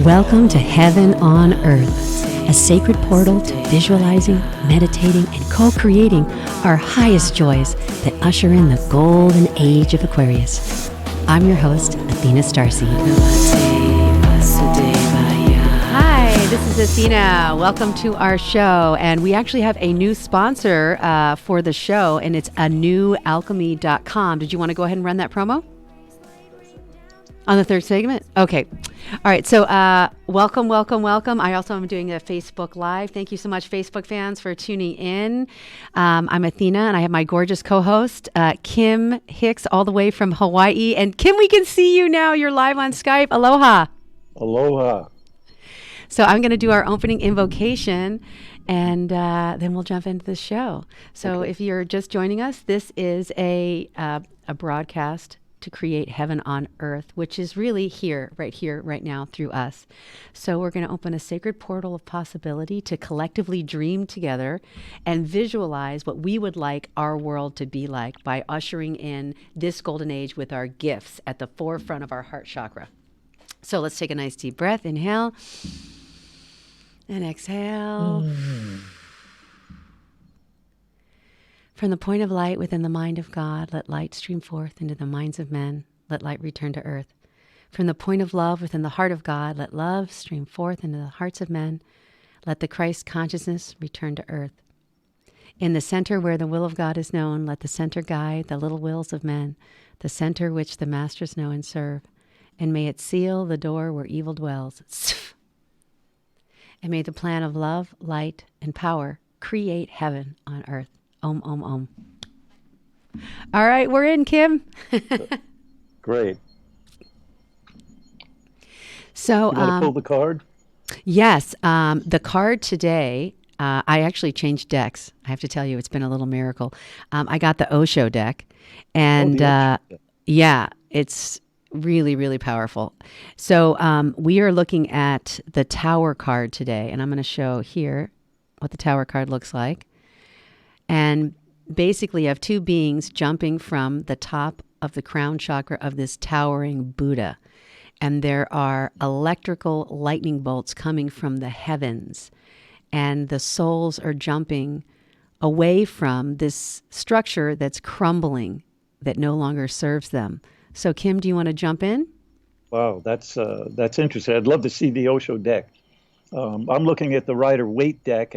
Welcome to Heaven on Earth, a sacred portal to visualizing, meditating, and co-creating our highest joys that usher in the Golden Age of Aquarius. I'm your host, Athena StarSeed. Hi, this is Athena. Welcome to our show. And we actually have a new sponsor for the show, and it's anewalchemy.com. Did you want to go ahead and run that promo? On the third segment? Okay. All right. So welcome. I also am doing a Facebook Live. Thank you so much, Facebook fans, for tuning in. I'm Athena, and I have my gorgeous co-host, Kim Hix, all the way from Hawaii. And Kim, we can see you now. You're live on Skype. Aloha. Aloha. So I'm going to do our opening invocation, and then we'll jump into the show. So If you're just joining us, this is a broadcast to create heaven on earth, which is really here, right now, through us. So we're going to open a sacred portal of possibility to collectively dream together and visualize what we would like our world to be like by ushering in this golden age with our gifts at the forefront of our heart chakra. So let's take a nice deep breath. Inhale and exhale. From the point of light within the mind of God, let light stream forth into the minds of men. Let light return to earth. From the point of love within the heart of God, let love stream forth into the hearts of men. Let the Christ consciousness return to earth. In the center where the will of God is known, let the center guide the little wills of men, the center which the masters know and serve. And may it seal the door where evil dwells. And may the plan of love, light, and power create heaven on earth. Om, om, om. All right, we're in, Kim. Great. So, you want to pull the card? Yes. The card today, I actually changed decks. I have to tell you, it's been a little miracle. I got the Osho deck, and yeah, it's really, really powerful. So we are looking at the Tower card today, and I'm going to show here what the Tower card looks like. And basically you have two beings jumping from the top of the crown chakra of this towering Buddha. And there are electrical lightning bolts coming from the heavens. And the souls are jumping away from this structure that's crumbling, that no longer serves them. So Kim, do you want to jump in? Wow, that's interesting. I'd love to see the Osho deck. I'm looking at the Rider-Waite deck,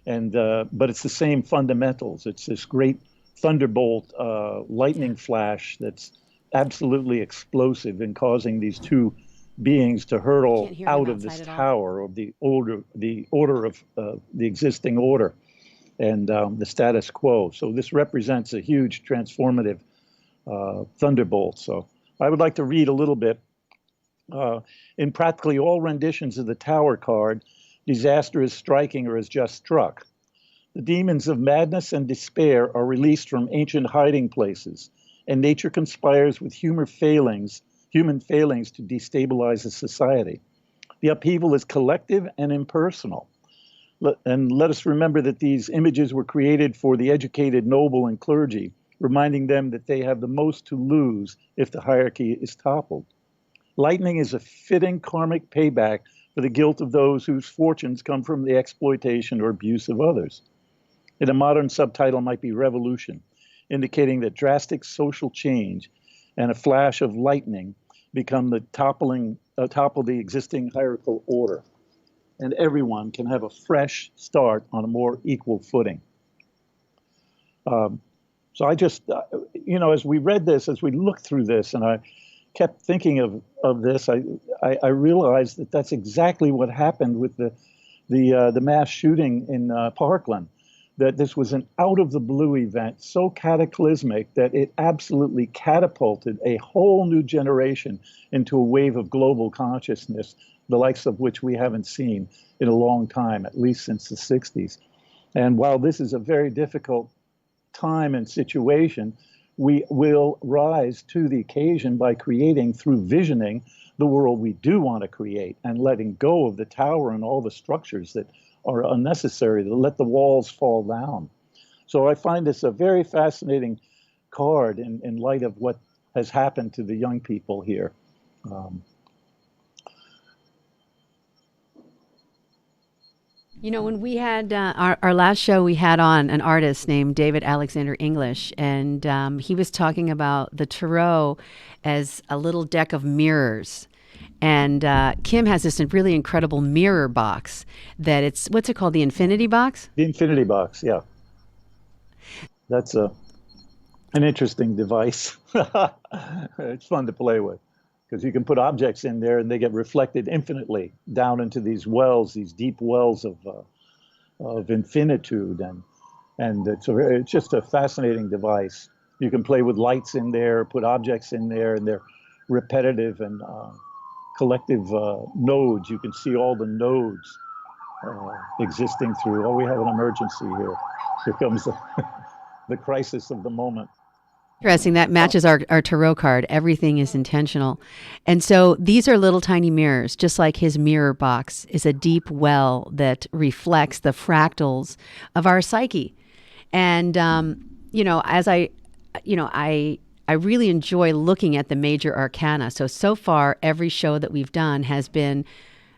but it's the same fundamentals. It's this great thunderbolt lightning flash that's absolutely explosive and causing these two beings to hurtle out of this tower of the order of the existing order and the status quo. So this represents a huge transformative thunderbolt. So I would like to read a little bit. In practically all renditions of the Tower card, disaster is striking or has just struck. The demons of madness and despair are released from ancient hiding places, and nature conspires with human failings to destabilize a society. The upheaval is collective and impersonal. And let us remember that these images were created for the educated noble and clergy, reminding them that they have the most to lose if the hierarchy is toppled. Lightning is a fitting karmic payback for the guilt of those whose fortunes come from the exploitation or abuse of others. And a modern subtitle might be Revolution, indicating that drastic social change and a flash of lightning become the topple the existing hierarchical order. And everyone can have a fresh start on a more equal footing. So I just, as we read this, as we looked through this, and I kept thinking of this, I realized that that's exactly what happened with the mass shooting in Parkland, that this was an out-of-the-blue event, so cataclysmic that it absolutely catapulted a whole new generation into a wave of global consciousness, the likes of which we haven't seen in a long time, at least since the 60s. And while this is a very difficult time and situation, we will rise to the occasion by creating through visioning the world we do want to create and letting go of the tower and all the structures that are unnecessary, to let the walls fall down. So I find this a very fascinating card in light of what has happened to the young people here. Um, You know, when we had our last show, we had on an artist named David Alexander English, and he was talking about the tarot as a little deck of mirrors. And Kim has this really incredible mirror box that it's, what's it called? The Infinity Box? the Infinity Box, yeah, that's an interesting device. It's fun to play with because you can put objects in there and they get reflected infinitely down into these wells, these deep wells of infinitude, and it's just a fascinating device. You can play with lights in there, put objects in there, and they're repetitive and collective nodes. You can see all the nodes existing through. Oh, we have an emergency here. Here comes the crisis of the moment. Interesting. That matches our tarot card. Everything is intentional. And so these are little tiny mirrors, just like his mirror box is a deep well that reflects the fractals of our psyche. And, you know, as I really enjoy looking at the major arcana. So far, every show that we've done has been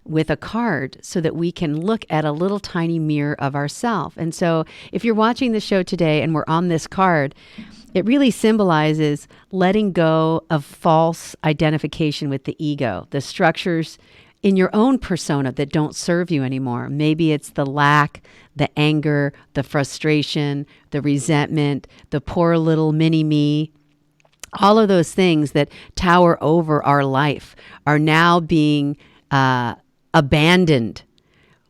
with a card so that we can look at a little tiny mirror of ourself. And so if you're watching the show today and we're on this card, it really symbolizes letting go of false identification with the ego, the structures in your own persona that don't serve you anymore. Maybe it's the lack, the anger, the frustration, the resentment, the poor little mini me. All of those things that tower over our life are now being abandoned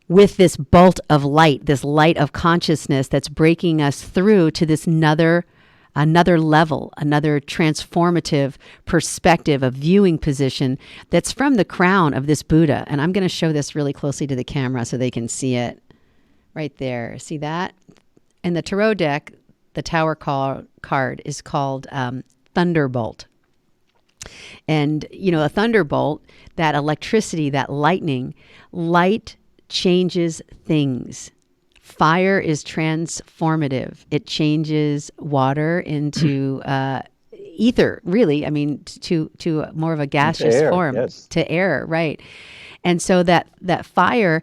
with this bolt of light, this light of consciousness that's breaking us through to this another level, another transformative perspective, a viewing position that's from the crown of this Buddha. And I'm going to show this really closely to the camera so they can see it right there. See that? And the tarot deck, the tower card is called Thunderbolt. And, you know, a thunderbolt, that electricity, that lightning, light changes things. Fire is transformative. It changes water into ether, really. I mean, to more of a gaseous air, form, yes. to air, right? And so that fire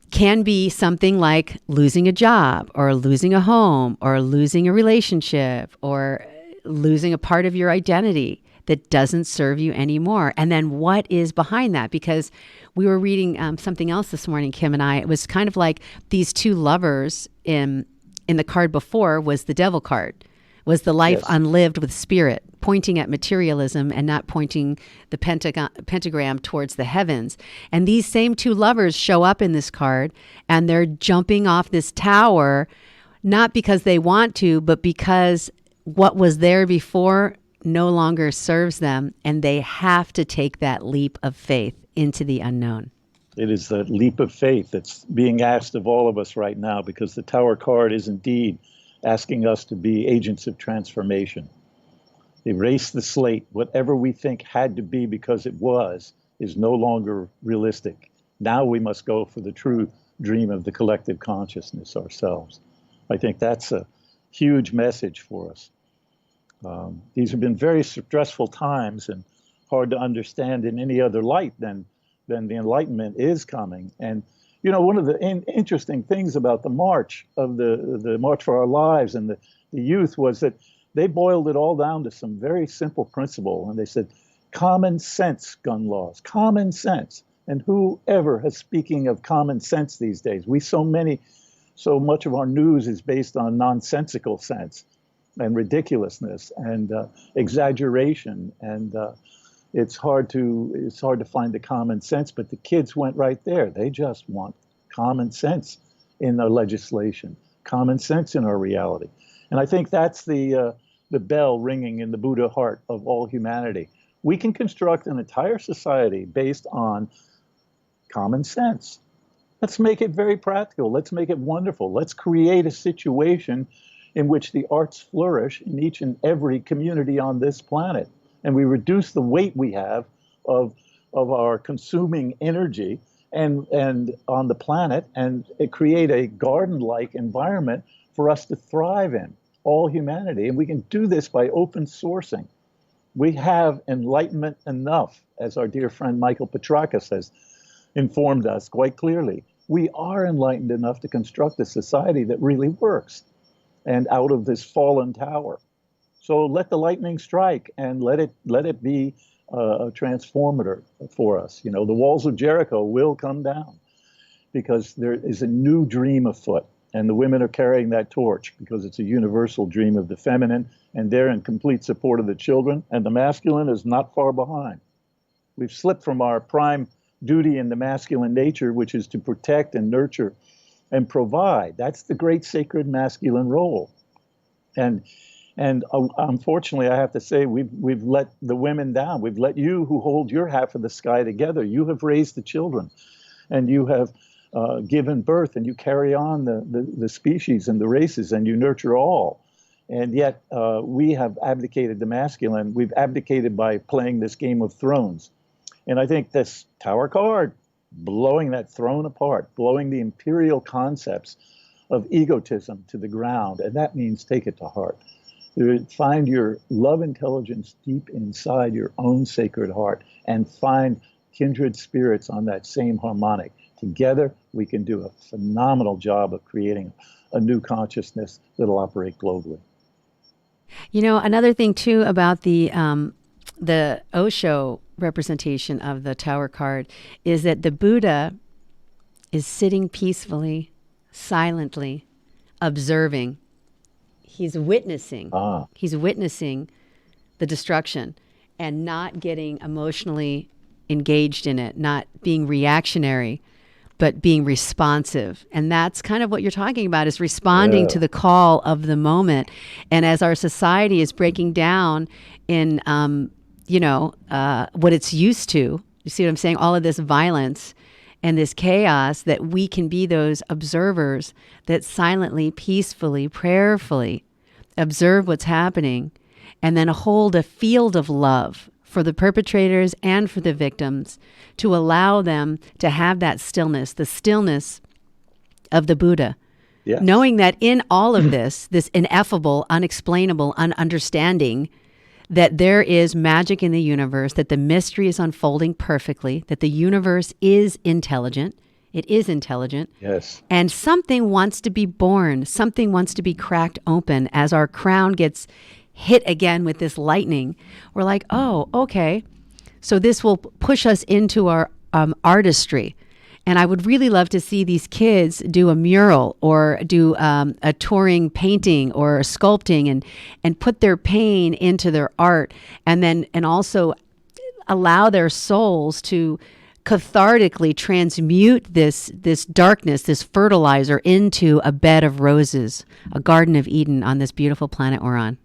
can be something like losing a job or losing a home or losing a relationship or losing a part of your identity that doesn't serve you anymore. And then what is behind that? Because we were reading something else this morning, Kim and I. It was kind of like these two lovers in the card before was the devil card, was the life Yes. unlived with spirit, pointing at materialism and not pointing the pentagram towards the heavens. And these same two lovers show up in this card and they're jumping off this tower, not because they want to, but because what was there before no longer serves them, and they have to take that leap of faith into the unknown. It is the leap of faith that's being asked of all of us right now, because the Tower card is indeed asking us to be agents of transformation. Erase the slate. Whatever we think had to be because it was is no longer realistic. Now we must go for the true dream of the collective consciousness ourselves. I think that's a huge message for us. These have been very stressful times and hard to understand in any other light than the Enlightenment is coming. And, you know, one of the interesting things about the march of the March for Our Lives and the youth was that they boiled it all down to some very simple principle. And they said, common sense gun laws, common sense. And whoever is speaking of common sense these days? So much of our news is based on nonsensical sense and ridiculousness and exaggeration, and it's hard to find the common sense. But the kids went right there. They just want common sense in our legislation, common sense in our reality, and I think that's the bell ringing in the Buddha heart of all humanity. We can construct an entire society based on common sense. Let's make it very practical. Let's make it wonderful. Let's create a situation in which the arts flourish in each and every community on this planet. And we reduce the weight we have of our consuming energy and on the planet, and it create a garden-like environment for us to thrive in, all humanity. And we can do this by open sourcing. We have enlightenment enough, as our dear friend Michael Petrakis has informed us quite clearly. We are enlightened enough to construct a society that really works and out of this fallen tower. So let the lightning strike and let it be a transformator for us. You know, the walls of Jericho will come down because there is a new dream afoot. And the women are carrying that torch because it's a universal dream of the feminine, and they're in complete support of the children, and the masculine is not far behind. We've slipped from our prime duty in the masculine nature, which is to protect and nurture and provide. That's the great sacred masculine role. And unfortunately, I have to say, we've let the women down. We've let you, who hold your half of the sky together. You have raised the children, and you have given birth, and you carry on the species and the races, and you nurture all. And yet we have abdicated the masculine. We've abdicated by playing this Game of Thrones. And I think this Tower card, blowing that throne apart, blowing the imperial concepts of egotism to the ground, and that means take it to heart. Find your love intelligence deep inside your own sacred heart, and find kindred spirits on that same harmonic. Together, we can do a phenomenal job of creating a new consciousness that'll operate globally. You know, another thing too about the Osho representation of the Tower card is that the Buddha is sitting peacefully, silently, observing. He's witnessing. He's witnessing the destruction and not getting emotionally engaged in it, not being reactionary, but being responsive. And that's kind of what you're talking about, is responding to the call of the moment. And as our society is breaking down in, what it's used to, you see what I'm saying? All of this violence and this chaos, that we can be those observers that silently, peacefully, prayerfully observe what's happening, and then hold a field of love for the perpetrators and for the victims, to allow them to have that stillness, the stillness of the Buddha. Yes. Knowing that in all of this ineffable, unexplainable, ununderstanding, that there is magic in the universe, that the mystery is unfolding perfectly, that the universe is intelligent. It is intelligent. Yes. And something wants to be born. Something wants to be cracked open. As our crown gets hit again with this lightning, we're like, oh, okay. So this will push us into our artistry. And I would really love to see these kids do a mural or do a touring painting or sculpting and put their pain into their art, and also allow their souls to cathartically transmute this darkness, this fertilizer, into a bed of roses, a Garden of Eden on this beautiful planet we're on.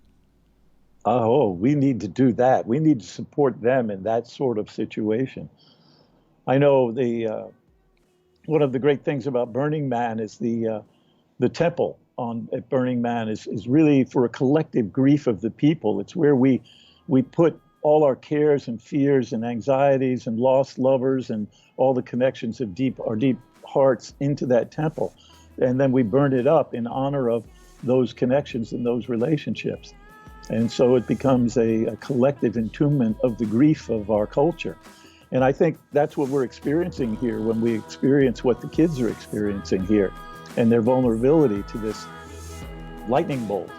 Oh, we need to do that. We need to support them in that sort of situation. I know one of the great things about Burning Man is the temple at Burning Man is really for a collective grief of the people. It's where we put all our cares and fears and anxieties and lost lovers and all the connections of our deep hearts into that temple. And then we burn it up in honor of those connections and those relationships. And so it becomes a collective entombment of the grief of our culture. And I think that's what we're experiencing here when we experience what the kids are experiencing here and their vulnerability to this lightning bolt.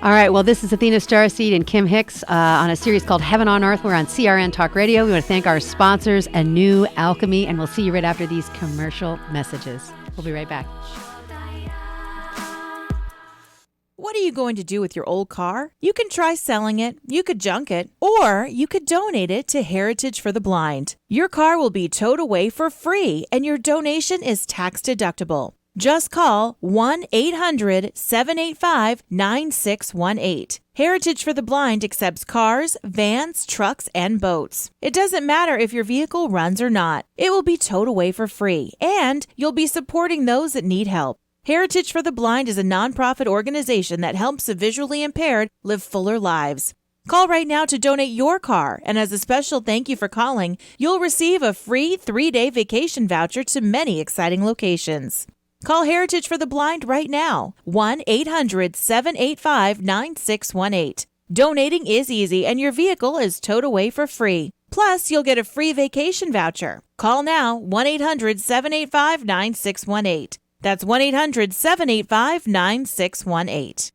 All right. Well, this is Athena StarSeed and Kim Hix on a series called Heaven on Earth. We're on CRN Talk Radio. We want to thank our sponsors, A New Alchemy, and we'll see you right after these commercial messages. We'll be right back. What are you going to do with your old car? You can try selling it, you could junk it, or you could donate it to Heritage for the Blind. Your car will be towed away for free, and your donation is tax deductible. Just call 1-800-785-9618. Heritage for the Blind accepts cars, vans, trucks, and boats. It doesn't matter if your vehicle runs or not. It will be towed away for free, and you'll be supporting those that need help. Heritage for the Blind is a nonprofit organization that helps the visually impaired live fuller lives. Call right now to donate your car, and as a special thank you for calling, you'll receive a free 3-day vacation voucher to many exciting locations. Call Heritage for the Blind right now, 1-800-785-9618. Donating is easy, and your vehicle is towed away for free. Plus, you'll get a free vacation voucher. Call now, 1-800-785-9618. That's 1-800-785-9618.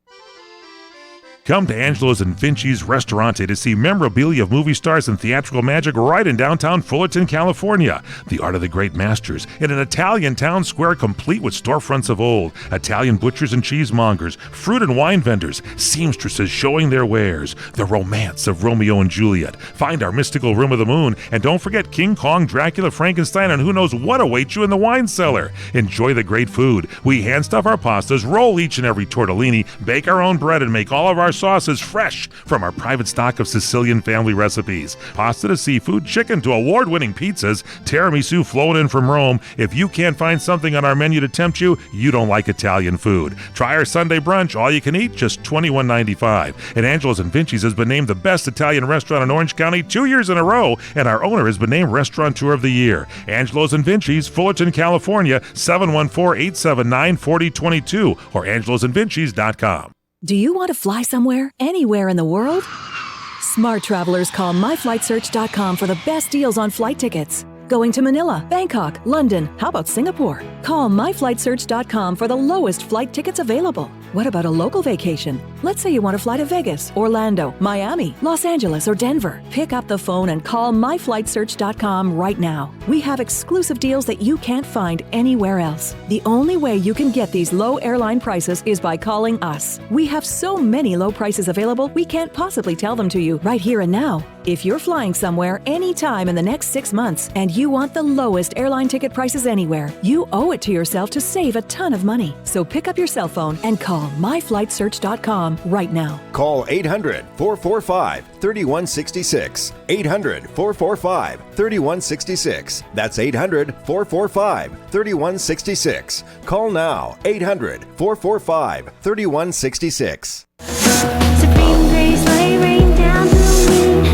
Come to Angelo's and Vinci's Restaurante to see memorabilia of movie stars and theatrical magic right in downtown Fullerton, California. The Art of the Great Masters in an Italian town square complete with storefronts of old, Italian butchers and cheesemongers, fruit and wine vendors, seamstresses showing their wares, the romance of Romeo and Juliet. Find our mystical Room of the Moon, and don't forget King Kong, Dracula, Frankenstein, and who knows what awaits you in the wine cellar. Enjoy the great food. We hand stuff our pastas, roll each and every tortellini, bake our own bread, and make all of our sauces fresh from our private stock of Sicilian family recipes. Pasta to seafood, chicken to award-winning pizzas, tiramisu flown in from Rome. If you can't find something on our menu to tempt you, you don't like Italian food. Try our Sunday brunch, all you can eat, just $21.95. And Angelo's and Vinci's has been named the best Italian restaurant in Orange County 2 years in a row, and our owner has been named Restaurateur of the Year. Angelo's and Vinci's, Fullerton, California, 714-879-4022 or angelosandvinci's.com. Do you want to fly somewhere, anywhere in the world? Smart travelers call myflightsearch.com for the best deals on flight tickets. Going to Manila, Bangkok, London, how about Singapore? Call myflightsearch.com for the lowest flight tickets available. What about a local vacation? Let's say you want to fly to Vegas, Orlando, Miami, Los Angeles, or Denver. Pick up the phone and call myflightsearch.com right now. We have exclusive deals that you can't find anywhere else. The only way you can get these low airline prices is by calling us. We have so many low prices available, we can't possibly tell them to you right here and now. If you're flying somewhere anytime in the next 6 months and you want the lowest airline ticket prices anywhere, you owe it to yourself to save a ton of money. So pick up your cell phone and call myflightsearch.com right now. Call 800-445-3166. 800-445-3166. That's 800-445-3166. Call now. 800-445-3166. Supreme grace, let it rain down through me.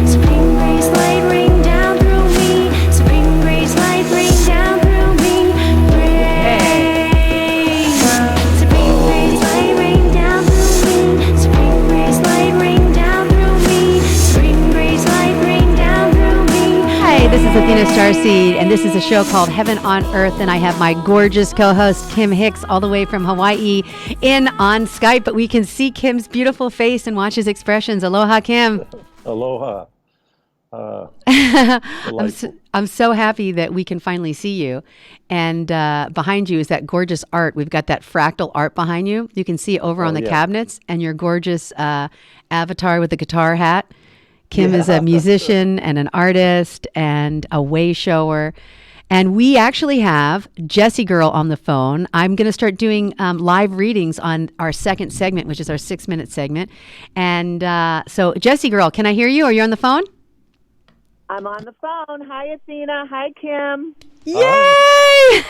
Supreme grace, let it rain down through me. Supreme grace, let it rain down through me. Rain. Supreme grace, let it rain down through me. Supreme grace, let it rain down through me. Supreme grace, let it rain down through me. Hi, this is Athena StarSeed, and this is a show called Heaven on Earth, and I have my gorgeous co-host, Kim Hix, all the way from Hawaii in on Skype, but we can see Kim's beautiful face and watch his expressions. Aloha, Kim. Aloha. I'm so happy that we can finally see you. And behind you is that gorgeous art. We've got that fractal art behind you. You can see it over on the cabinets, and your gorgeous avatar with the guitar hat. Kim is a musician and an artist and a way shower. And we actually have Jesi Girl on the phone. I'm going to start doing live readings on our second segment, which is our 6-minute segment. And so, Jesi Girl, can I hear you? Are you on the phone? I'm on the phone. Hi, Athena. Hi, Kim. Yay!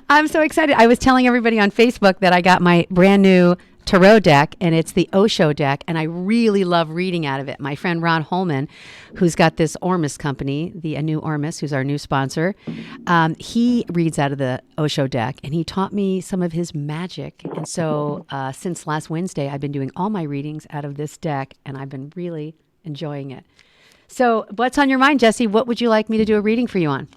I'm so excited. I was telling everybody on Facebook that I got my brand new tarot deck, and it's the Osho deck, and I really love reading out of it. My friend Ron Holman, who's got this Ormus company, the Anu Ormus, who's our new sponsor, he reads out of the Osho deck, and he taught me some of his magic. And so since last Wednesday, I've been doing all my readings out of this deck, and I've been really enjoying it. So what's on your mind, Jesi? What would you like me to do a reading for you on?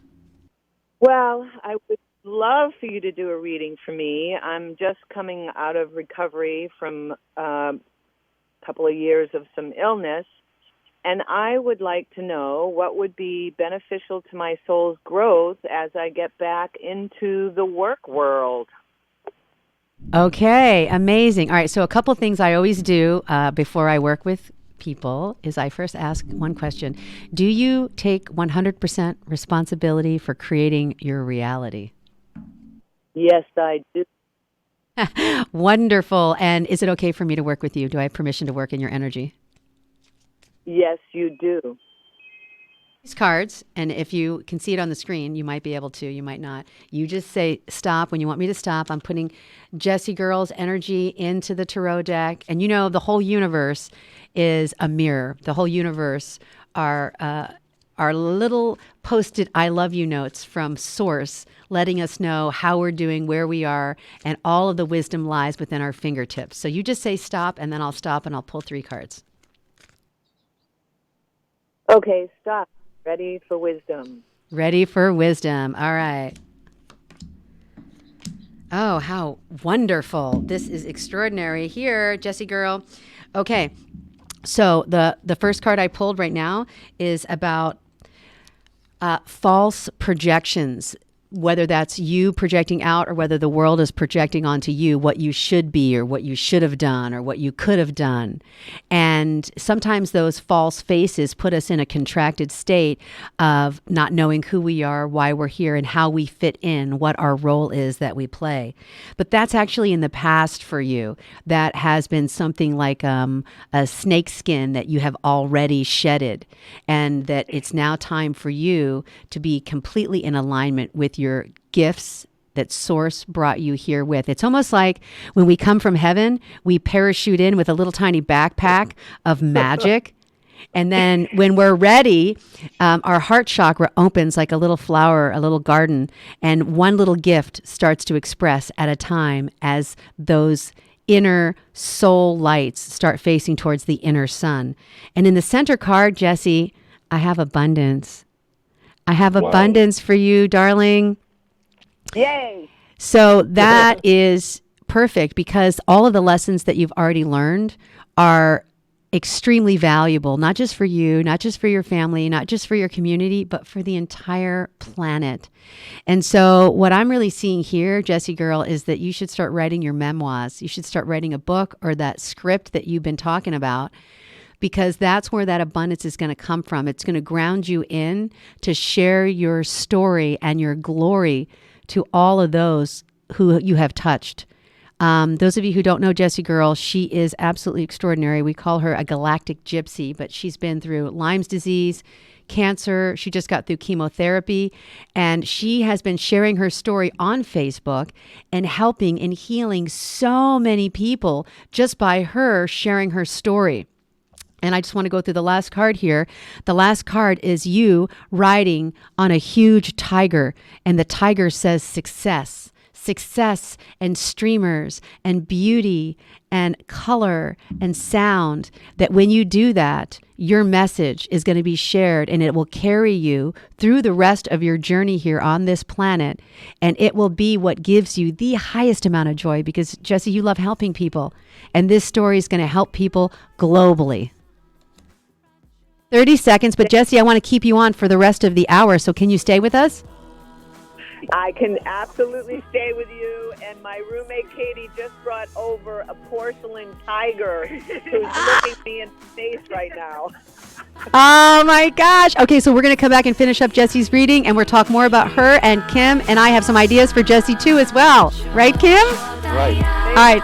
Well, I would love for you to do a reading for me. I'm just coming out of recovery from a couple of years of some illness, and I would like to know what would be beneficial to my soul's growth as I get back into the work world. Okay, amazing. All right, so a couple things I always do before I work with people is I first ask one question. Do you take 100% responsibility for creating your reality? Yes, I do. Wonderful. And is it okay for me to work with you? Do I have permission to work in your energy? Yes, you do. These cards, and if you can see it on the screen, you might be able to, you might not. You just say stop when you want me to stop. I'm putting Jesi Girl's energy into the tarot deck. And you know, the whole universe is a mirror. The whole universe are little posted I love you notes from Source, letting us know how we're doing, where we are, and all of the wisdom lies within our fingertips. So you just say stop, and then I'll stop and I'll pull 3 cards. Okay, stop. Ready for wisdom. Ready for wisdom. All right. Oh, how wonderful. This is extraordinary. Here, Jesi Girl. Okay. So the first card I pulled right now is about false projections, whether that's you projecting out or whether the world is projecting onto you what you should be or what you should have done or what you could have done. And sometimes those false faces put us in a contracted state of not knowing who we are, why we're here, and how we fit in, what our role is that we play. But that's actually in the past for you. That has been something like a snake skin that you have already shedded, and that it's now time for you to be completely in alignment with your gifts that Source brought you here with. It's almost like when we come from heaven, we parachute in with a little tiny backpack of magic. And then when we're ready, our heart chakra opens like a little flower, a little garden, and one little gift starts to express at a time as those inner soul lights start facing towards the inner sun. And in the center card, Jesi, I have abundance. I have abundance for you, darling. Yay! So that is perfect because all of the lessons that you've already learned are extremely valuable, not just for you, not just for your family, not just for your community, but for the entire planet. And so what I'm really seeing here, Jesi Girl, is that you should start writing your memoirs. You should start writing a book or that script that you've been talking about, because that's where that abundance is going to come from. It's going to ground you in to share your story and your glory to all of those who you have touched. Those of you who don't know Jesi Girl, she is absolutely extraordinary. We call her a galactic gypsy, but she's been through Lyme's disease, cancer. She just got through chemotherapy, and she has been sharing her story on Facebook and helping and healing so many people just by her sharing her story. And I just want to go through the last card here. The last card is you riding on a huge tiger, and the tiger says success. Success and streamers and beauty and color and sound, that when you do that, your message is going to be shared and it will carry you through the rest of your journey here on this planet. And it will be what gives you the highest amount of joy because, Jesi, you love helping people. And this story is going to help people globally. 30 seconds, but Jesi, I want to keep you on for the rest of the hour. So can you stay with us? I can absolutely stay with you. And my roommate Katie just brought over a porcelain tiger who's looking me in the face right now. Oh my gosh. Okay, so we're going to come back and finish up Jesi's reading, and we'll talk more about her and Kim. And I have some ideas for Jesi too as well. Right, Kim? Right. All right.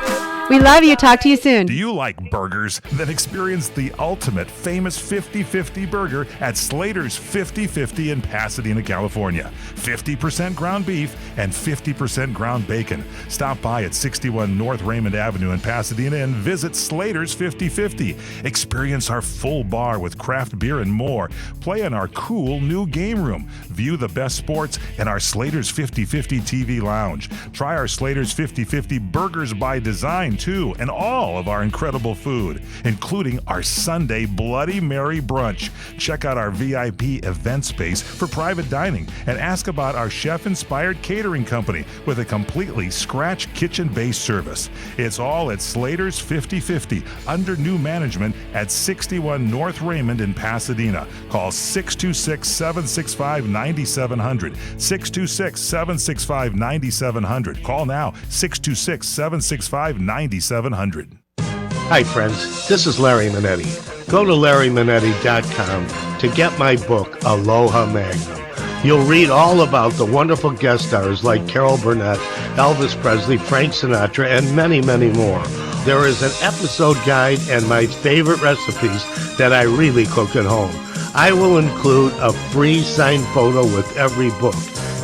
We love you. Talk to you soon. Do you like burgers? Then experience the ultimate famous 50-50 burger at Slater's 50-50 in Pasadena, California. 50% ground beef and 50% ground bacon. Stop by at 61 North Raymond Avenue in Pasadena and visit Slater's 50-50. Experience our full bar with craft beer and more. Play in our cool new game room. View the best sports in our Slater's 50-50 TV lounge. Try our Slater's 50-50 burgers by design too, and all of our incredible food, including our Sunday Bloody Mary brunch. Check out our VIP event space for private dining and ask about our chef-inspired catering company with a completely scratch kitchen-based service. It's all at Slater's 50-50 under new management at 61 North Raymond in Pasadena. Call 626-765-9700. 626-765-9700. Call now, 626-765-9700. Hi friends, this is Larry Manetti. Go to LarryManetti.com to get my book, Aloha Magnum. You'll read all about the wonderful guest stars like Carol Burnett, Elvis Presley, Frank Sinatra, and many, many more. There is an episode guide and my favorite recipes that I really cook at home. I will include a free signed photo with every book.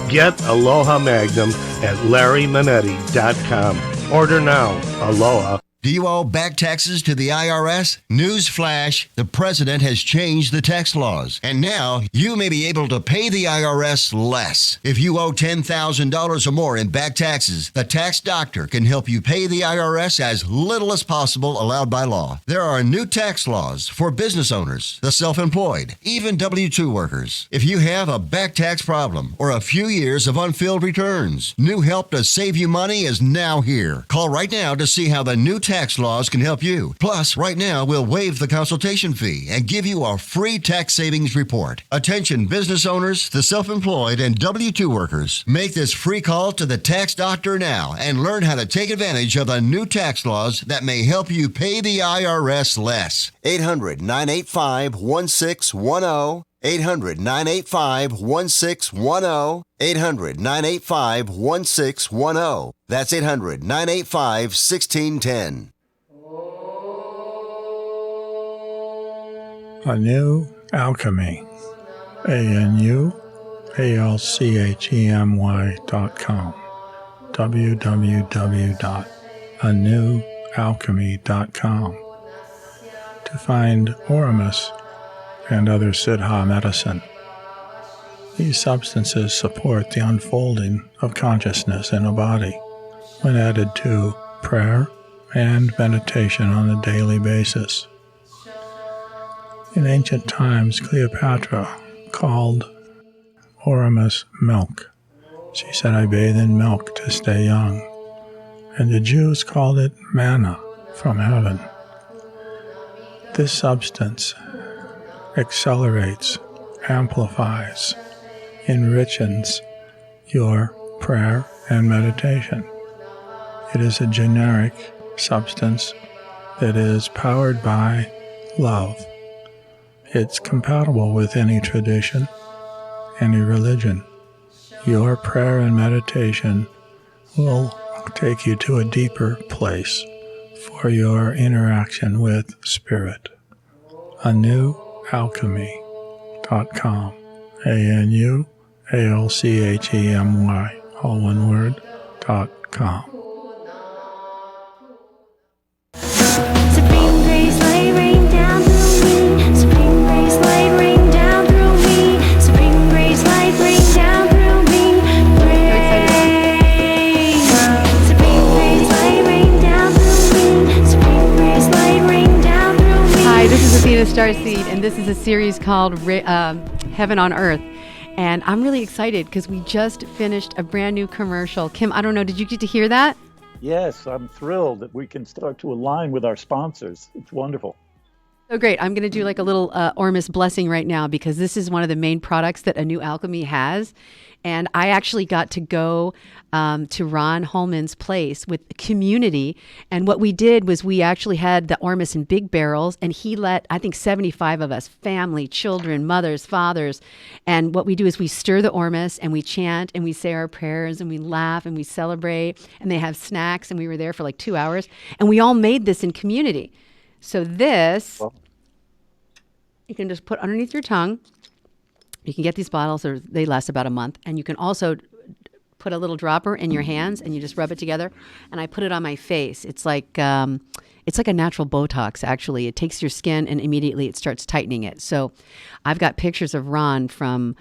Get Aloha Magnum at LarryManetti.com. Order now. Aloha. Do you owe back taxes to the IRS? News flash, the president has changed the tax laws, and now you may be able to pay the IRS less. If you owe $10,000 or more in back taxes, the tax doctor can help you pay the IRS as little as possible allowed by law. There are new tax laws for business owners, the self-employed, even W-2 workers. If you have a back tax problem or a few years of unfilled returns, new help to save you money is now here. Call right now to see how the new tax laws can help you. Plus, right now, we'll waive the consultation fee and give you a free tax savings report. Attention business owners, the self-employed, and W-2 workers. Make this free call to the tax doctor now and learn how to take advantage of the new tax laws that may help you pay the IRS less. 800-985-1610. 800-985-1610. 800-985-1610. That's 800-985-1610. A New Alchemy. ANUALCHEMY.com. www.anewalchemy.com. To find Oramus and other Siddha medicine. These substances support the unfolding of consciousness in a body when added to prayer and meditation on a daily basis. In ancient times, Cleopatra called Oramus milk. She said, "I bathe in milk to stay young." And the Jews called it manna from heaven. This substance accelerates, amplifies, enriches your prayer and meditation. It is a generic substance that is powered by love. It's compatible with any tradition, any religion. Your prayer and meditation will take you to a deeper place for your interaction with Spirit. ANewAlchemy.com. ANUALCHEMY, all one word, .com. Supreme grace, light rain down through me. Supreme grace, light rain down through me. Supreme grace, light rain down through me. Rain. Supreme grace, light rain down through me. Supreme grace, light rain down through me. Hi, this is Athena StarSeed, and this is a series called Heaven on Earth. And I'm really excited because we just finished a brand new commercial. Kim, I don't know, did you get to hear that? Yes, I'm thrilled that we can start to align with our sponsors. It's wonderful. So great. I'm going to do like a little Ormus blessing right now because this is one of the main products that A New Alchemy has. And I actually got to go to Ron Holman's place with community. And what we did was we actually had the Ormus in big barrels. And he let, I think, 75 of us, family, children, mothers, fathers. And what we do is we stir the Ormus and we chant and we say our prayers and we laugh and we celebrate. And they have snacks. And we were there for like 2 hours. And we all made this in community. So this, you can just put underneath your tongue. You can get these bottles, or they last about a month. And you can also put a little dropper in your hands, and you just rub it together. And I put it on my face. It's like a natural Botox, actually. It takes your skin, and immediately it starts tightening it. So I've got pictures of Ron from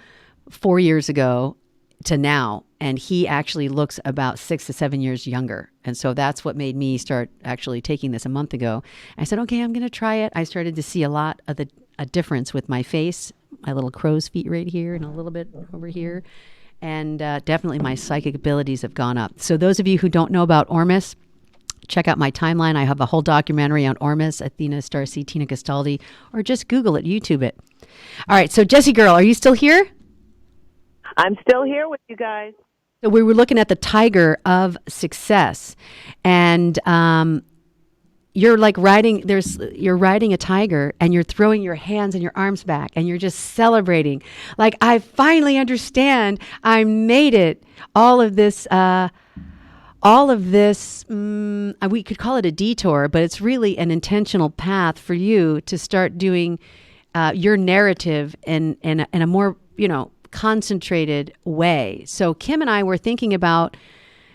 4 years ago to now, and he actually looks about 6 to 7 years younger. And so that's what made me start actually taking this a month ago. I said, okay, I'm going to try it. I started to see a lot of a difference with my face, my little crow's feet right here and a little bit over here. And definitely my psychic abilities have gone up. So those of you who don't know about Ormus, check out my timeline. I have a whole documentary on Ormus, Athena StarSeed, Tina Castaldi, or just Google it, YouTube it. All right, so Jesi girl, are you still here? I'm still here with you guys. So we were looking at the tiger of success, and you're like you're riding a tiger, and you're throwing your hands and your arms back, and you're just celebrating, like, I finally understand, I made it. All of this, we could call it a detour, but it's really an intentional path for you to start doing your narrative in a more, concentrated way. So Kim and I were thinking about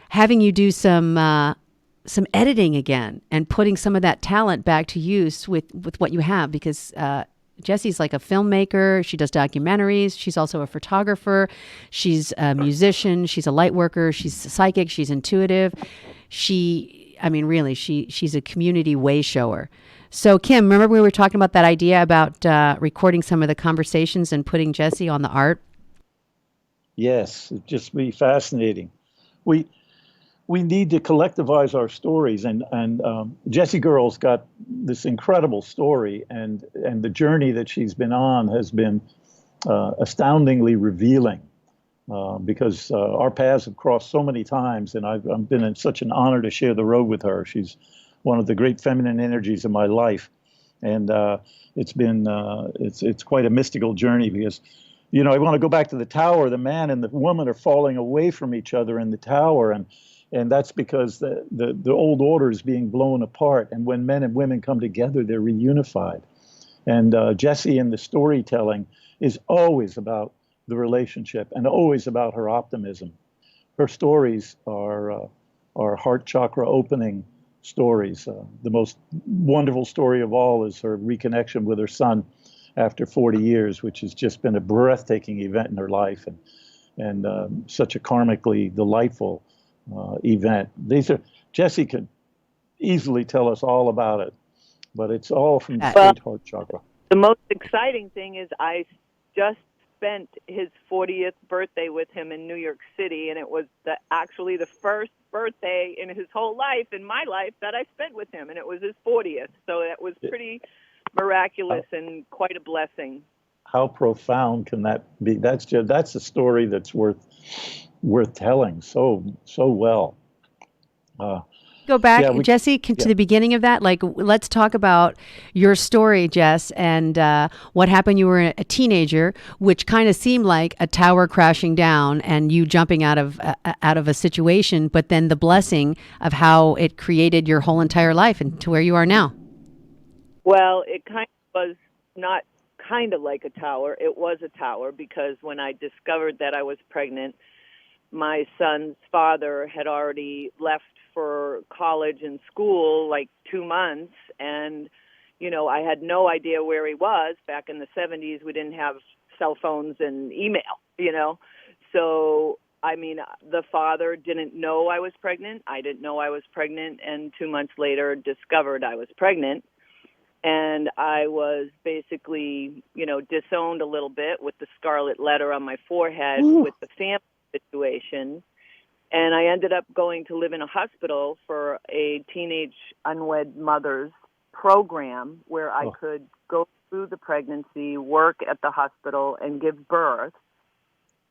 having you do some editing again and putting some of that talent back to use with what you have, because Jesi's like a filmmaker. She does documentaries. She's also a photographer. She's a musician. She's a light worker. She's psychic. She's intuitive. She's a community way shower. So Kim, remember we were talking about that idea about recording some of the conversations and putting Jesi on the art? Yes, it'd just be fascinating. We need to collectivize our stories, and Jesi Girl's got this incredible story, and the journey that she's been on has been astoundingly revealing, because our paths have crossed so many times, and I've been in such an honor to share the road with her. She's one of the great feminine energies of my life, and it's been it's quite a mystical journey, because I want to go back to the tower. The man and the woman are falling away from each other in the tower, and that's because the old order is being blown apart. And when men and women come together, they're reunified. And Jesi in the storytelling is always about the relationship and always about her optimism. Her stories are heart chakra opening stories. The most wonderful story of all is her reconnection with her son after 40 years, which has just been a breathtaking event in her life, and such a karmically delightful event. Jesi could easily tell us all about it, but it's all from the straight heart chakra. The most exciting thing is I just spent his 40th birthday with him in New York City, and it was actually the first birthday in his whole life, in my life, that I spent with him, and it was his 40th. So that was pretty miraculous and quite a blessing. How profound can that be? That's a story that's worth telling so well. Go back, Jesi, to the beginning of that. Like, let's talk about your story, Jess, and what happened. You were a teenager, which kind of seemed like a tower crashing down and you jumping out of a situation, but then the blessing of how it created your whole entire life and to where you are now. Well, it kind of was not kind of like a tower. It was a tower, because when I discovered that I was pregnant, my son's father had already left for college and school like 2 months, and I had no idea where he was. Back in the 70s, we didn't have cell phones and email, so the father didn't know I was pregnant. I didn't know I was pregnant, and 2 months later discovered I was pregnant. And I was basically, disowned a little bit with the scarlet letter on my forehead with the family situation. And I ended up going to live in a hospital for a teenage unwed mother's program where I could go through the pregnancy, work at the hospital, and give birth.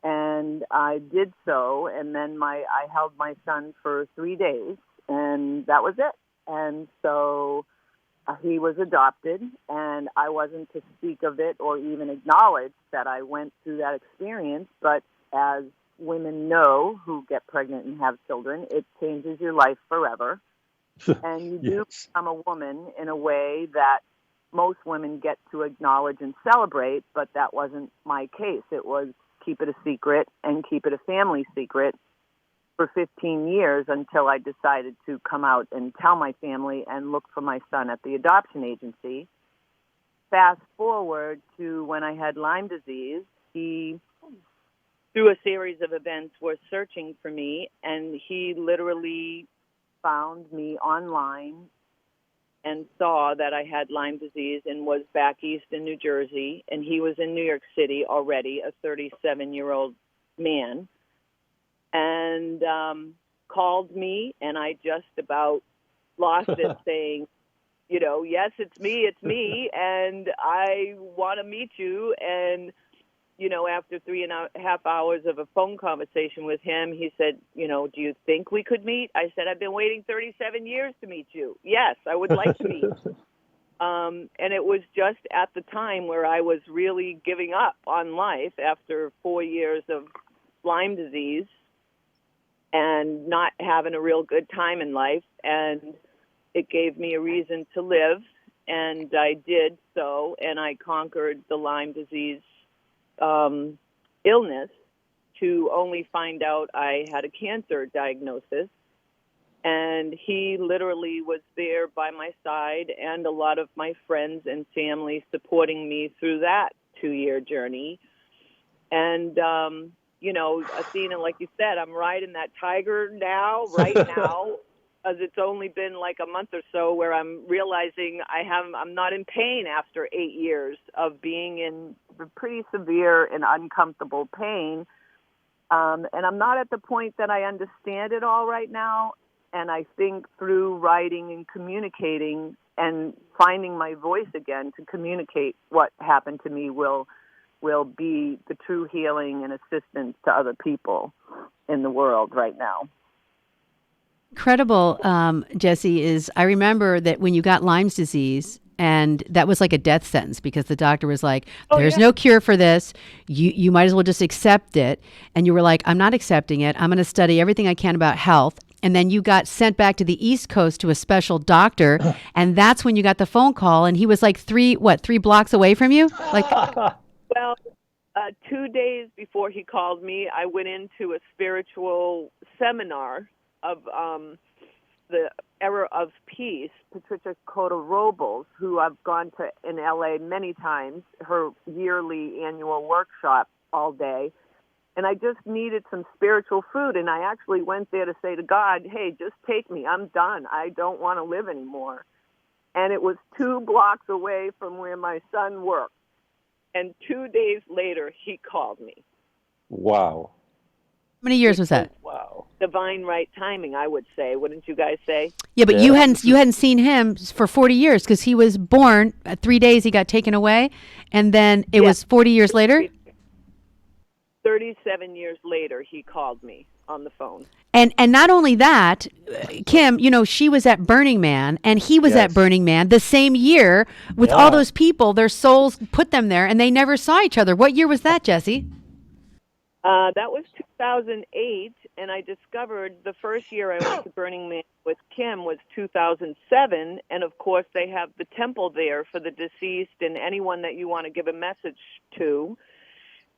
And I did so. And then I held my son for 3 days, and that was it. And so he was adopted, and I wasn't to speak of it or even acknowledge that I went through that experience. But as women know who get pregnant and have children, it changes your life forever. And you do become a woman in a way that most women get to acknowledge and celebrate, but that wasn't my case. It was keep it a secret and keep it a family secret for 15 years until I decided to come out and tell my family and look for my son at the adoption agency. Fast forward to when I had Lyme disease, he, through a series of events, was searching for me, and he literally found me online and saw that I had Lyme disease and was back east in New Jersey, and he was in New York City already, a 37-year-old man, and called me, and I just about lost it saying, yes, it's me, and I want to meet you. And, after 3.5 hours of a phone conversation with him, he said, do you think we could meet? I said, I've been waiting 37 years to meet you. Yes, I would like to meet. And it was just at the time where I was really giving up on life after 4 years of Lyme disease and not having a real good time in life. And it gave me a reason to live. and I did so, and I conquered the Lyme disease illness to only find out I had a cancer diagnosis. And he literally was there by my side, and a lot of my friends and family supporting me through that 2-year journey. And, Athena, like you said, I'm riding that tiger right now, as it's only been like a month or so where I'm realizing I'm not in pain after 8 years of being in pretty severe and uncomfortable pain. And I'm not at the point that I understand it all right now. And I think through writing and communicating and finding my voice again to communicate what happened to me will be the true healing and assistance to other people in the world right now. Incredible, Jesi, is I remember that when you got Lyme's disease, and that was like a death sentence because the doctor was like, there's no cure for this. You might as well just accept it. And you were like, I'm not accepting it. I'm going to study everything I can about health. And then you got sent back to the East Coast to a special doctor. And that's when you got the phone call. And he was like 3 blocks away from you? Like, Well, 2 days before he called me, I went into a spiritual seminar of the Era of Peace, Patricia Cota Robles, who I've gone to in LA many times, her yearly annual workshop all day. And I just needed some spiritual food. And I actually went there to say to God, hey, just take me. I'm done. I don't want to live anymore. And it was 2 blocks away from where my son worked. And 2 days later, he called me. Wow. how many years was that? Wow. Divine right timing, I would say. Wouldn't you guys say? Yeah, but you hadn't seen him for 40 years because he was born 3 days. He got taken away, and then it was 40 years later. 37 years later, he called me on the phone. And not only that, Kim, she was at Burning Man, and he was at Burning Man the same year with all those people. Their souls put them there, and they never saw each other. What year was that, Jesi? That was 2008, and I discovered the first year I went to Burning Man with Kim was 2007, and of course they have the temple there for the deceased and anyone that you want to give a message to.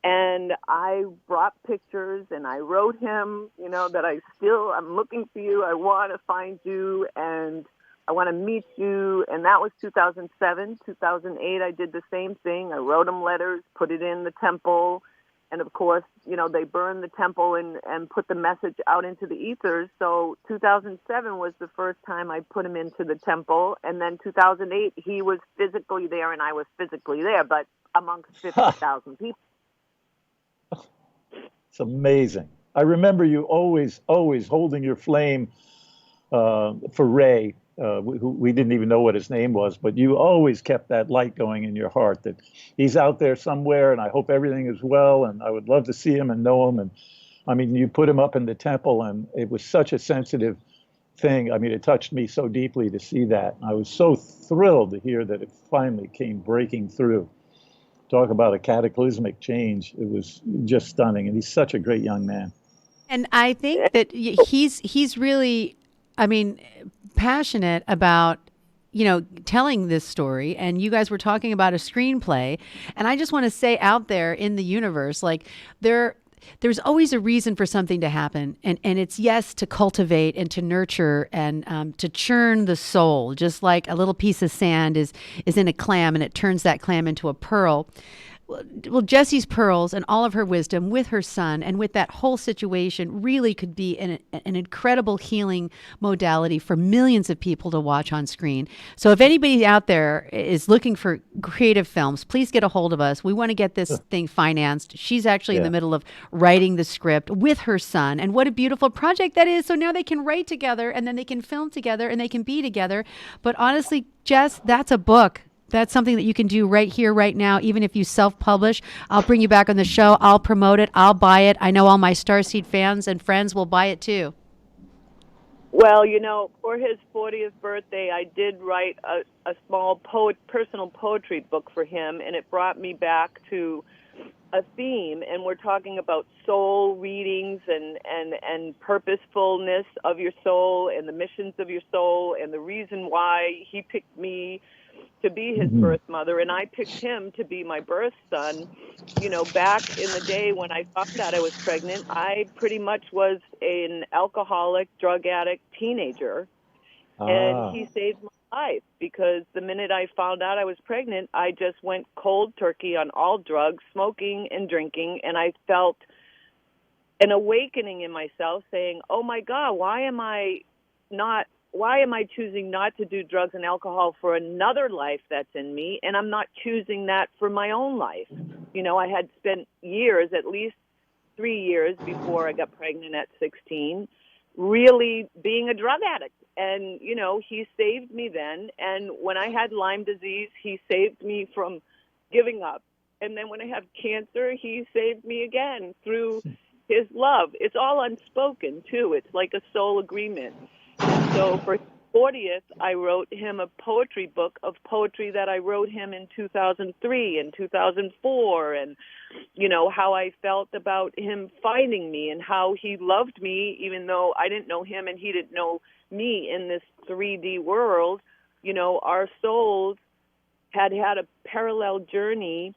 And I brought pictures, and I wrote him, that I'm looking for you, I want to find you, and I want to meet you. And that was 2007. 2008, I did the same thing. I wrote him letters, put it in the temple. And, of course, they burned the temple and put the message out into the ethers. So 2007 was the first time I put him into the temple. And then 2008, he was physically there, and I was physically there, but amongst 50,000 people. It's amazing. I remember you always holding your flame for Ray. We didn't even know what his name was, but you always kept that light going in your heart that he's out there somewhere, and I hope everything is well, and I would love to see him and know him. And I mean, you put him up in the temple, and it was such a sensitive thing. I mean, it touched me so deeply to see that. I was so thrilled to hear that it finally came breaking through. Talk about a cataclysmic change. It was just stunning. And he's such a great young man. And I think that he's really, passionate about, telling this story. And you guys were talking about a screenplay. And I just want to say out there in the universe, like there's always a reason for something to happen. And it's to cultivate and to nurture and to churn the soul, just like a little piece of sand is in a clam and it turns that clam into a pearl. Well, Jesi's pearls and all of her wisdom with her son and with that whole situation really could be an incredible healing modality for millions of people to watch on screen. So if anybody out there is looking for creative films, please get a hold of us. We want to get this thing financed. She's actually in the middle of writing the script with her son. And what a beautiful project that is. So now they can write together and then they can film together and they can be together. But honestly, Jess, that's a book. That's something that you can do right here, right now, even if you self-publish. I'll bring you back on the show. I'll promote it. I'll buy it. I know all my Starseed fans and friends will buy it too. Well, for his 40th birthday, I did write a small personal poetry book for him, and it brought me back to a theme. And we're talking about soul readings and purposefulness of your soul and the missions of your soul and the reason why he picked me to be his birth mother, and I picked him to be my birth son. You know, back in the day when I found out I was pregnant, I pretty much was an alcoholic, drug addict teenager, and he saved my life, because the minute I found out I was pregnant, I just went cold turkey on all drugs, smoking and drinking, and I felt an awakening in myself saying, oh my God, why am I choosing not to do drugs and alcohol for another life that's in me, and I'm not choosing that for my own life? You know, I had spent years, at least 3 years before I got pregnant at 16, really being a drug addict. And, you know, he saved me then. And when I had Lyme disease, he saved me from giving up. And then when I have cancer, he saved me again through his love. It's all unspoken, too. It's like a soul agreement. So for 40th, I wrote him a poetry book of poetry that I wrote him in 2003 and 2004, and, you know, how I felt about him finding me and how he loved me, even though I didn't know him and he didn't know me in this 3D world. You know, our souls had a parallel journey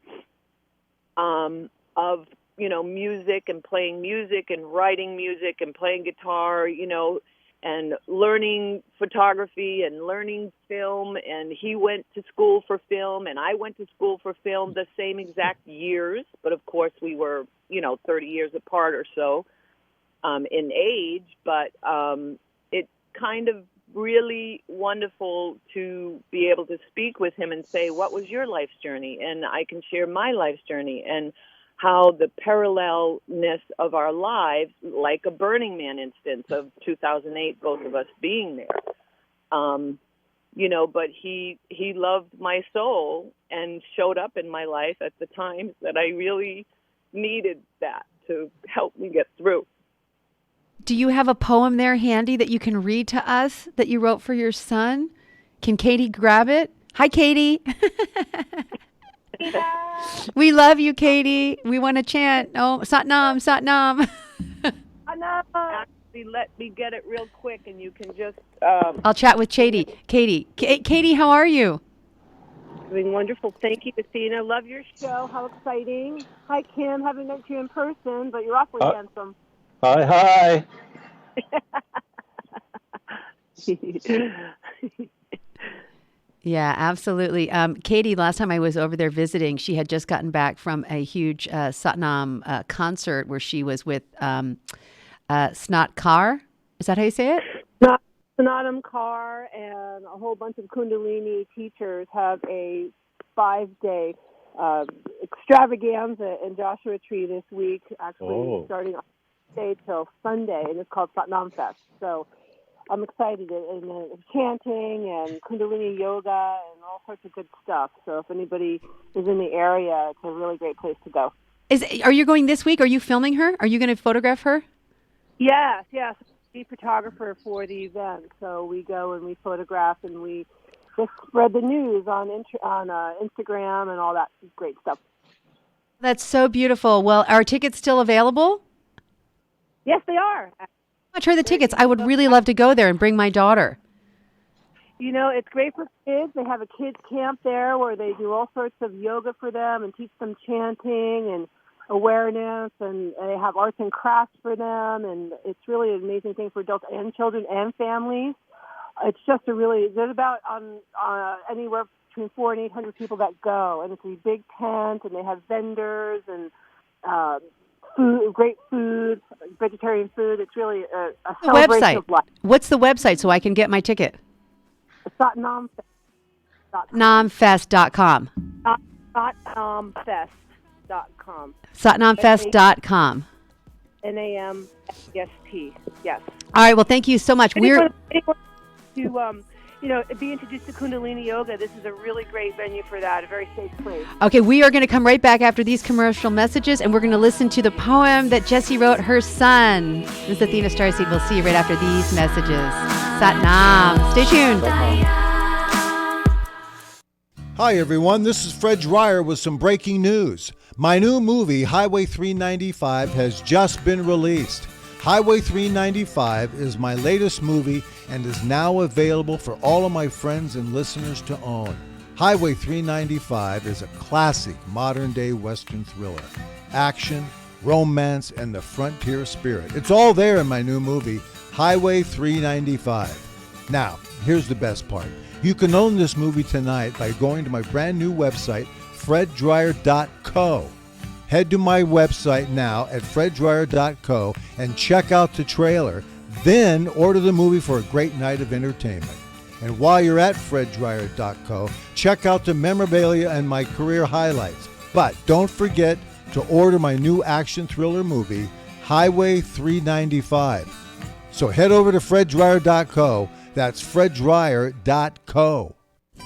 of, you know, music and playing music and writing music and playing guitar, you know, and learning photography and learning film. And he went to school for film, and I went to school for film the same exact years. But, of course, we were, you know, 30 years apart or so in age. But it kind of really wonderful to be able to speak with him and say, what was your life's journey? And I can share my life's journey, and how the parallelness of our lives, like a Burning Man instance of 2008, both of us being there. You know, but he loved my soul and showed up in my life at the times that I really needed that to help me get through. Do you have a poem there handy that you can read to us that you wrote for your son? Can Katie grab it? Hi, Katie. We love you, Katie. We want to chant. Oh, Satnam, Satnam. Actually, let me get it real quick, and you can just... I'll chat with Katie. Katie, how are you? Doing wonderful. Thank you, Athena. Love your show. How exciting. Hi, Kim. Haven't met you in person, but you're awfully handsome. Hi. Yeah, absolutely. Katie, last time I was over there visiting, she had just gotten back from a huge Satnam concert where she was with Snot Kaur. Is that how you say it? Sanatam Kaur and a whole bunch of Kundalini teachers have a 5-day extravaganza in Joshua Tree this week, actually starting on Sunday till Sunday, and it's called Satnam Fest. So I'm excited, and chanting and Kundalini yoga and all sorts of good stuff. So if anybody is in the area, it's a really great place to go. Are you going this week? Are you filming her? Are you going to photograph her? Yes. I'm a photographer for the event. So we go and we photograph and we just spread the news on Instagram and all that great stuff. That's so beautiful. Well, are tickets still available? Yes, they are. How much are the tickets? I would really love to go there and bring my daughter. You know, it's great for kids. They have a kids camp there where they do all sorts of yoga for them and teach them chanting and awareness, and they have arts and crafts for them, and it's really an amazing thing for adults and children and families. It's just there's about anywhere between 400 and 800 people that go, and it's a big tent, and they have vendors and great food, vegetarian food. It's really a celebration of life. What's the website so I can get my ticket? Satnamfest.com. Satnamfest.com. Satnamfest.com. Satnamfest.com. NAMFEST. Yes. All right. Well, thank you so much. Anyone to be introduced to Kundalini Yoga, this is a really great venue for that, a very safe place. Okay, we are going to come right back after these commercial messages, and we're going to listen to the poem that Jesi wrote her son. This is Athena StarSeed. We'll see you right after these messages. Satnam. Stay tuned. Hi, everyone. This is Fred Dreyer with some breaking news. My new movie, Highway 395, has just been released. Highway 395 is my latest movie and is now available for all of my friends and listeners to own. Highway 395 is a classic modern-day Western thriller. Action, romance, and the frontier spirit. It's all there in my new movie, Highway 395. Now, here's the best part. You can own this movie tonight by going to my brand new website, freddryer.co. Head to my website now at freddryer.co and check out the trailer. Then order the movie for a great night of entertainment. And while you're at freddryer.co, check out the memorabilia and my career highlights. But don't forget to order my new action thriller movie, Highway 395. So head over to freddryer.co. That's freddryer.co.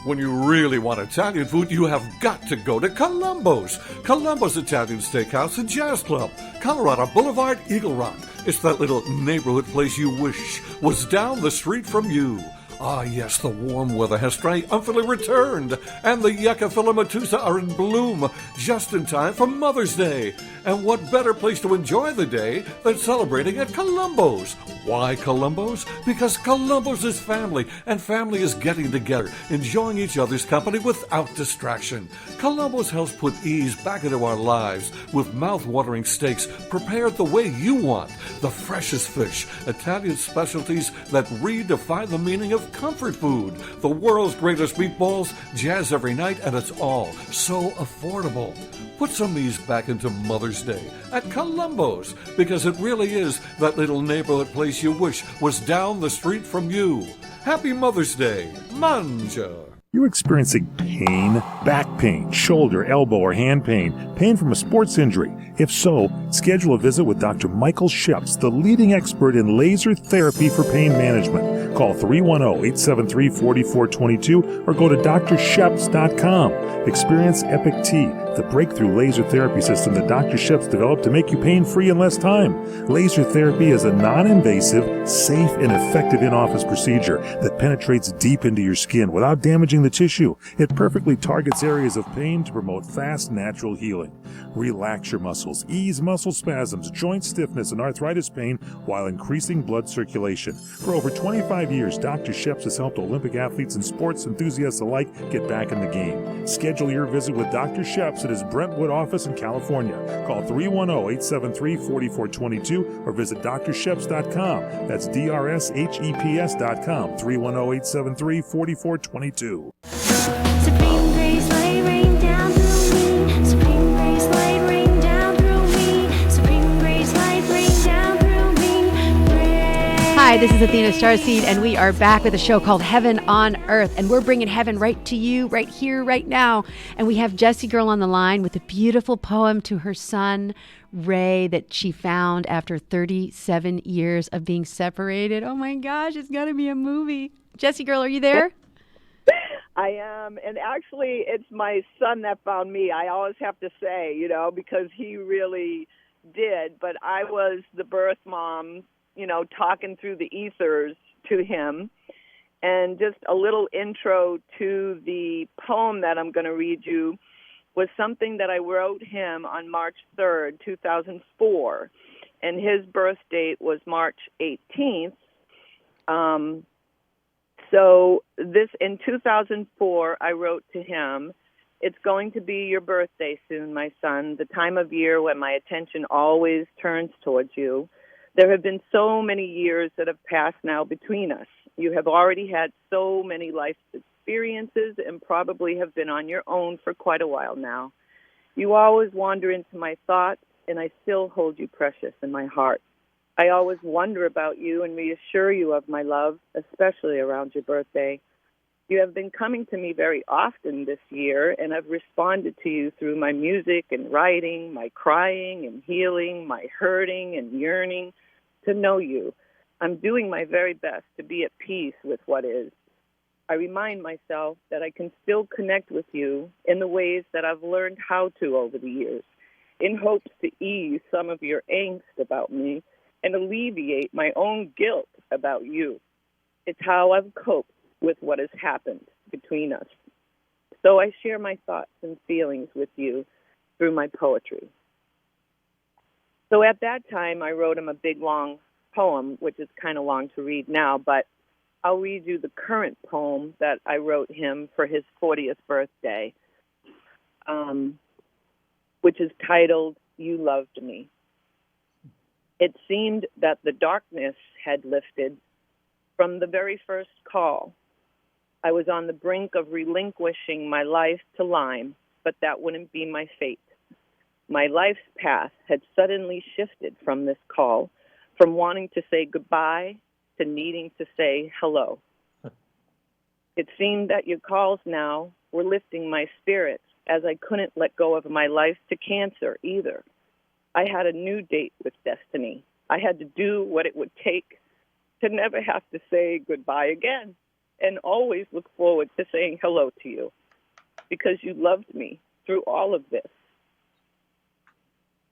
When you really want Italian food, you have got to go to Columbo's. Columbo's Italian Steakhouse and Jazz Club, Colorado Boulevard, Eagle Rock. It's that little neighborhood place you wish was down the street from you. Ah, yes, the warm weather has triumphantly returned, and the yucca filamatusa are in bloom just in time for Mother's Day. And what better place to enjoy the day than celebrating at Columbo's? Why Columbo's? Because Columbo's is family, and family is getting together, enjoying each other's company without distraction. Columbo's helps put ease back into our lives with mouth-watering steaks prepared the way you want, the freshest fish, Italian specialties that redefine the meaning of comfort food, the world's greatest meatballs, jazz every night, and it's all so affordable. Put some ease back into Mother's Day at Columbo's, because it really is that little neighborhood place you wish was down the street from you. Happy Mother's Day. Mangia. You experiencing pain, back pain, shoulder, elbow, or hand pain, pain from a sports injury? If so, schedule a visit with Dr. Michael Sheps, the leading expert in laser therapy for pain management. Call 310-873-4422 or go to drsheps.com. Experience Epic T, the breakthrough laser therapy system that Dr. Sheps developed to make you pain-free in less time. Laser therapy is a non-invasive, safe, and effective in-office procedure that penetrates deep into your skin without damaging the tissue. It perfectly targets areas of pain to promote fast, natural healing. Relax your muscles, ease muscle spasms, joint stiffness, and arthritis pain while increasing blood circulation. For over 25 years, Dr. Sheps has helped Olympic athletes and sports enthusiasts alike get back in the game. Schedule your visit with Dr. Sheps at his Brentwood office in California. Call 310-873-4422 or visit drsheps.com. That's DRSHEPS.com. 310-873-4422. Supreme grace, light rain down through me. Supreme grace, light rain down through me. Supreme grace, light rain down through me. Hi, this is Athena StarSeed, and we are back with a show called Heaven on Earth, and we're bringing heaven right to you, right here, right now. And we have Jesi Girl on the line with a beautiful poem to her son, Ray, that she found after 37 years of being separated. Oh my gosh, it's got to be a movie. Jesi Girl, are you there? I am, and actually, it's my son that found me. I always have to say, because he really did. But I was the birth mom, talking through the ethers to him. And just a little intro to the poem that I'm going to read you was something that I wrote him on March 3rd, 2004. And his birth date was March 18th. So this, in 2004, I wrote to him, "It's going to be your birthday soon, my son, the time of year when my attention always turns towards you. There have been so many years that have passed now between us. You have already had so many life experiences and probably have been on your own for quite a while now. You always wander into my thoughts, and I still hold you precious in my heart. I always wonder about you and reassure you of my love, especially around your birthday. You have been coming to me very often this year, and I've responded to you through my music and writing, my crying and healing, my hurting and yearning to know you. I'm doing my very best to be at peace with what is. I remind myself that I can still connect with you in the ways that I've learned how to over the years, in hopes to ease some of your angst about me and alleviate my own guilt about you. It's how I've coped with what has happened between us. So I share my thoughts and feelings with you through my poetry." So at that time, I wrote him a big, long poem, which is kind of long to read now, but I'll read you the current poem that I wrote him for his 40th birthday, which is titled, You Loved Me. It seemed that the darkness had lifted from the very first call. I was on the brink of relinquishing my life to Lyme, but that wouldn't be my fate. My life's path had suddenly shifted from this call, from wanting to say goodbye to needing to say hello. It seemed that your calls now were lifting my spirits, as I couldn't let go of my life to cancer either. I had a new date with destiny. I had to do what it would take to never have to say goodbye again, and always look forward to saying hello to you, because you loved me through all of this.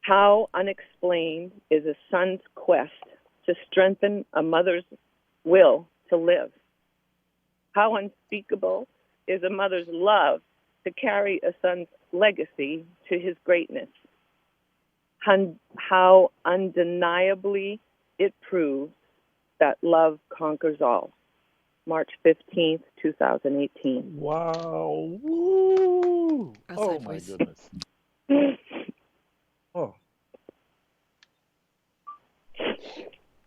How unexplained is a son's quest to strengthen a mother's will to live? How unspeakable is a mother's love to carry a son's legacy to his greatness? How undeniably it proves that love conquers all. March 15th, 2018. Wow. Woo. Oh, my goodness. Oh.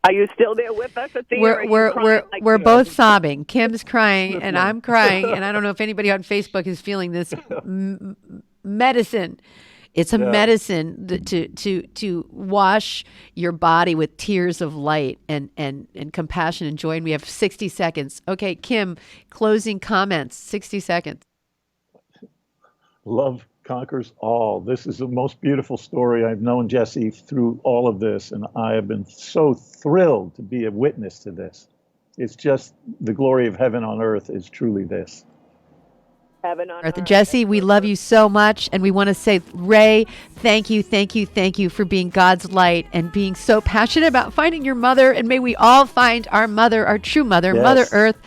Are you still there with us, Athena? We're both sobbing. Kim's crying and I'm crying, and I don't know if anybody on Facebook is feeling this medicine. It's a medicine to wash your body with tears of light and compassion and joy. And we have 60 seconds. Okay, Kim, closing comments. 60 seconds. Love conquers all. This is the most beautiful story. I've known Jesi through all of this, and I have been so thrilled to be a witness to this. It's just the glory of heaven on earth is truly this. Heaven on earth. Jesi, we love you so much, and we want to say, Ray, thank you for being God's light and being so passionate about finding your mother, and may we all find our mother, our true mother, yes. Mother Earth,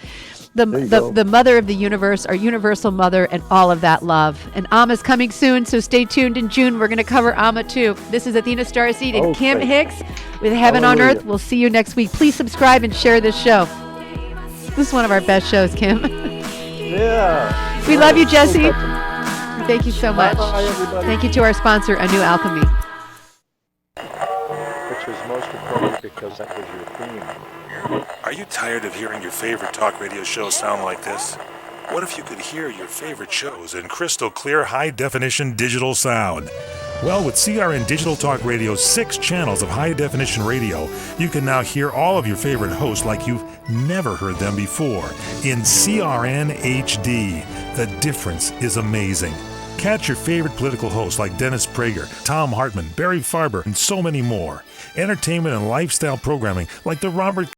the mother of the universe, our universal mother, and all of that love. And Amma's coming soon, so stay tuned. In June, we're going to cover Amma too. This is Athena StarSeed and Kim Hix with Heaven on Earth. We'll see you next week. Please subscribe and share this show. This is one of our best shows, Kim. Yeah. We love you, Jesi. Thank you so much. Bye, everybody. Thank you to our sponsor, A New Alchemy. Which is most important because that was your theme. Are you tired of hearing your favorite talk radio shows sound like this? What if you could hear your favorite shows in crystal clear, high-definition digital sound? Well, with CRN Digital Talk Radio's 6 channels of high-definition radio, you can now hear all of your favorite hosts like you've never heard them before in CRN HD. The difference is amazing. Catch your favorite political hosts like Dennis Prager, Tom Hartman, Barry Farber, and so many more. Entertainment and lifestyle programming like the Robert